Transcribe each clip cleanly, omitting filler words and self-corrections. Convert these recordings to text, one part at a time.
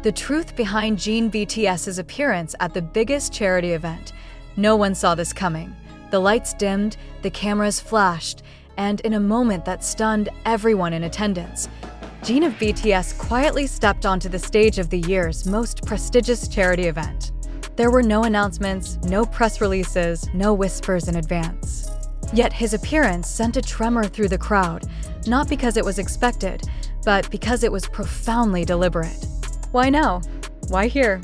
The truth behind Jin BTS's appearance at the biggest charity event. No one saw this coming. The lights dimmed, the cameras flashed, and in a moment that stunned everyone in attendance, Jin of BTS quietly stepped onto the stage of the year's most prestigious charity event. There were no announcements, no press releases, no whispers in advance. Yet his appearance sent a tremor through the crowd, not because it was expected, but because it was profoundly deliberate. Why now? Why here?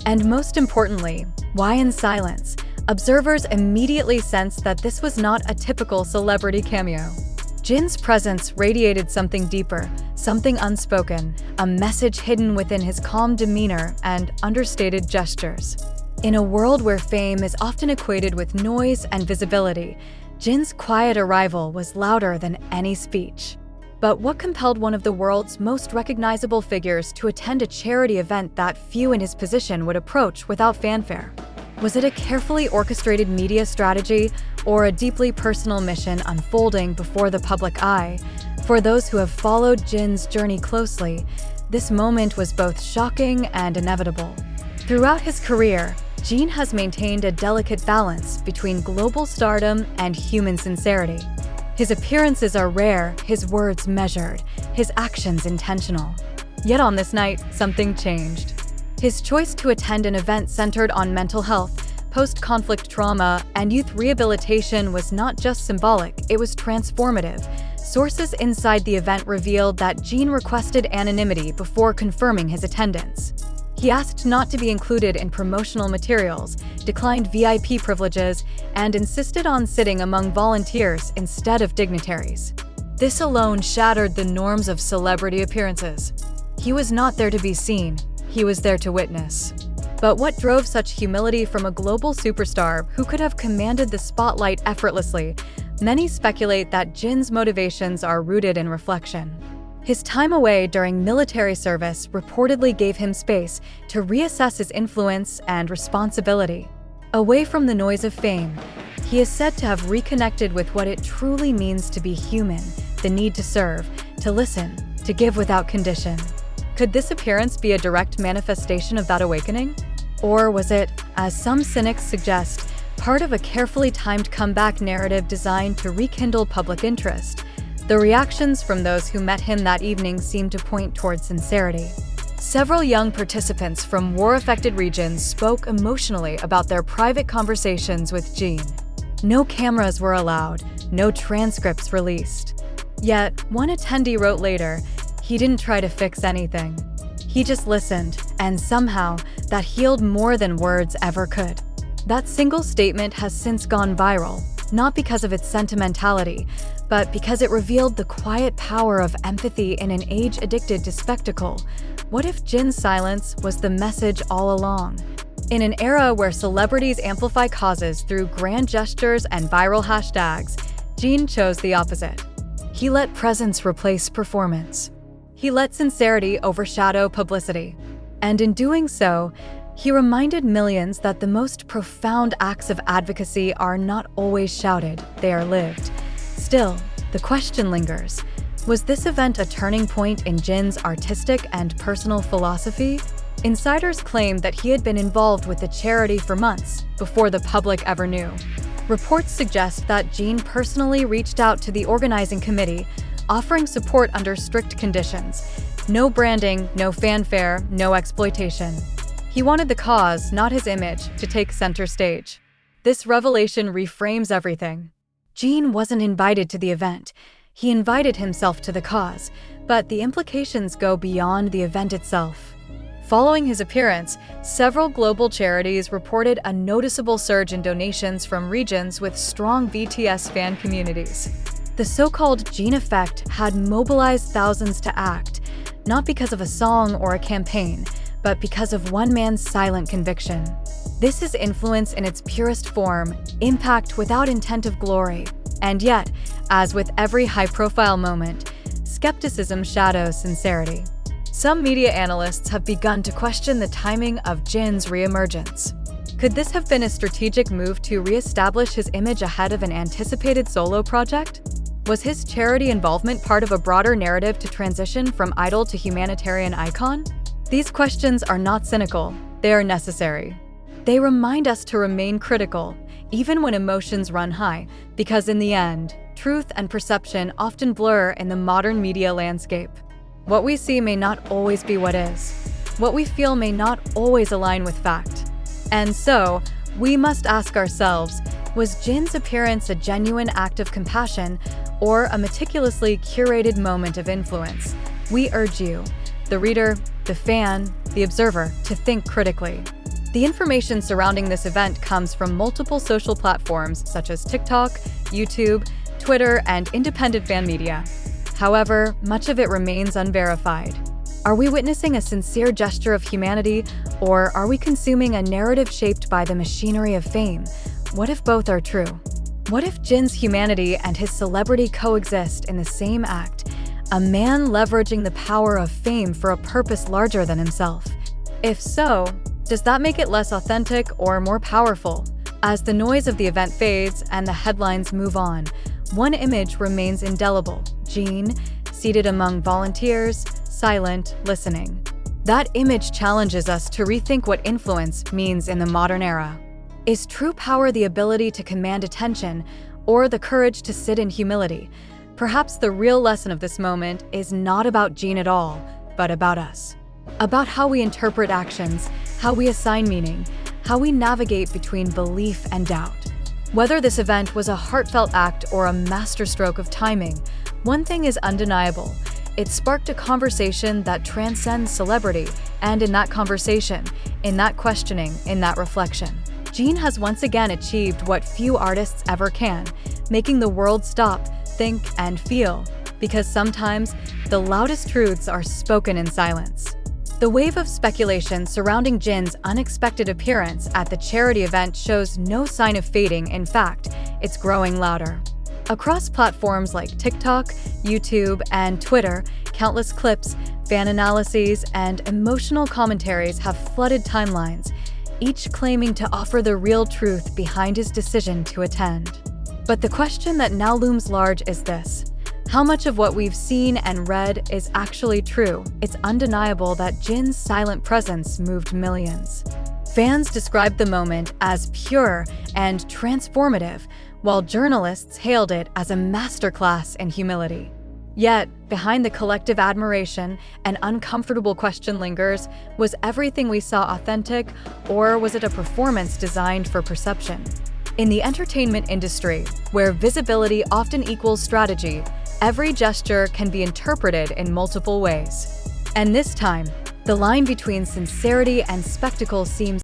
And most importantly, why in silence? Observers immediately sensed that this was not a typical celebrity cameo. Jin's presence radiated something deeper, something unspoken, a message hidden within his calm demeanor and understated gestures. In a world where fame is often equated with noise and visibility, Jin's quiet arrival was louder than any speech. But what compelled one of the world's most recognizable figures to attend a charity event that few in his position would approach without fanfare? Was it a carefully orchestrated media strategy or a deeply personal mission unfolding before the public eye? For those who have followed Jin's journey closely, this moment was both shocking and inevitable. Throughout his career, Jin has maintained a delicate balance between global stardom and human sincerity. His appearances are rare, his words measured, his actions intentional. Yet on this night, something changed. His choice to attend an event centered on mental health, post-conflict trauma, and youth rehabilitation was not just symbolic, it was transformative. Sources inside the event revealed that Jin requested anonymity before confirming his attendance. He asked not to be included in promotional materials, declined VIP privileges, and insisted on sitting among volunteers instead of dignitaries. This alone shattered the norms of celebrity appearances. He was not there to be seen, he was there to witness. But what drove such humility from a global superstar who could have commanded the spotlight effortlessly? Many speculate that Jin's motivations are rooted in reflection. His time away during military service reportedly gave him space to reassess his influence and responsibility. Away from the noise of fame, he is said to have reconnected with what it truly means to be human, the need to serve, to listen, to give without condition. Could this appearance be a direct manifestation of that awakening? Or was it, as some cynics suggest, part of a carefully timed comeback narrative designed to rekindle public interest? The reactions from those who met him that evening seemed to point towards sincerity. Several young participants from war-affected regions spoke emotionally about their private conversations with Jin. No cameras were allowed, no transcripts released. Yet, one attendee wrote later, he didn't try to fix anything. He just listened, and somehow, that healed more than words ever could. That single statement has since gone viral, not because of its sentimentality, but because it revealed the quiet power of empathy in an age addicted to spectacle. What if Jin's silence was the message all along? In an era where celebrities amplify causes through grand gestures and viral hashtags, Jin chose the opposite. He let presence replace performance. He let sincerity overshadow publicity. And in doing so, he reminded millions that the most profound acts of advocacy are not always shouted, they are lived. Still, the question lingers. Was this event a turning point in Jin's artistic and personal philosophy? Insiders claim that he had been involved with the charity for months, before the public ever knew. Reports suggest that Jin personally reached out to the organizing committee, offering support under strict conditions. No branding, no fanfare, no exploitation. He wanted the cause, not his image, to take center stage. This revelation reframes everything. Jin wasn't invited to the event. He invited himself to the cause, but the implications go beyond the event itself. Following his appearance, several global charities reported a noticeable surge in donations from regions with strong BTS fan communities. The so-called Jin effect had mobilized thousands to act, not because of a song or a campaign, but because of one man's silent conviction. This is influence in its purest form, impact without intent of glory. And yet, as with every high-profile moment, skepticism shadows sincerity. Some media analysts have begun to question the timing of Jin's reemergence. Could this have been a strategic move to re-establish his image ahead of an anticipated solo project? Was his charity involvement part of a broader narrative to transition from idol to humanitarian icon? These questions are not cynical, they are necessary. They remind us to remain critical, even when emotions run high, because in the end, truth and perception often blur in the modern media landscape. What we see may not always be what is. What we feel may not always align with fact. And so, we must ask ourselves, was Jin's appearance a genuine act of compassion or a meticulously curated moment of influence? We urge you, the reader, the fan, the observer, to think critically. The information surrounding this event comes from multiple social platforms such as TikTok, YouTube, Twitter, and independent fan media. However, much of it remains unverified. Are we witnessing a sincere gesture of humanity, or are we consuming a narrative shaped by the machinery of fame? What if both are true? What if Jin's humanity and his celebrity coexist in the same act, a man leveraging the power of fame for a purpose larger than himself? If so, does that make it less authentic or more powerful? As the noise of the event fades and the headlines move on, one image remains indelible: Jin, seated among volunteers, silent, listening. That image challenges us to rethink what influence means in the modern era. Is true power the ability to command attention, or the courage to sit in humility? Perhaps the real lesson of this moment is not about Jin at all, but about us. About how we interpret actions, how we assign meaning, how we navigate between belief and doubt. Whether this event was a heartfelt act or a masterstroke of timing, one thing is undeniable: it sparked a conversation that transcends celebrity, and in that conversation, in that questioning, in that reflection, Jin has once again achieved what few artists ever can, making the world stop, think, and feel, because sometimes the loudest truths are spoken in silence. The wave of speculation surrounding Jin's unexpected appearance at the charity event shows no sign of fading. In fact, it's growing louder. Across platforms like TikTok, YouTube, and Twitter, countless clips, fan analyses, and emotional commentaries have flooded timelines, each claiming to offer the real truth behind his decision to attend. But the question that now looms large is this: how much of what we've seen and read is actually true? It's undeniable that Jin's silent presence moved millions. Fans described the moment as pure and transformative, while journalists hailed it as a masterclass in humility. Yet, behind the collective admiration, an uncomfortable question lingers: was everything we saw authentic, or was it a performance designed for perception? In the entertainment industry, where visibility often equals strategy, every gesture can be interpreted in multiple ways. And this time, the line between sincerity and spectacle seems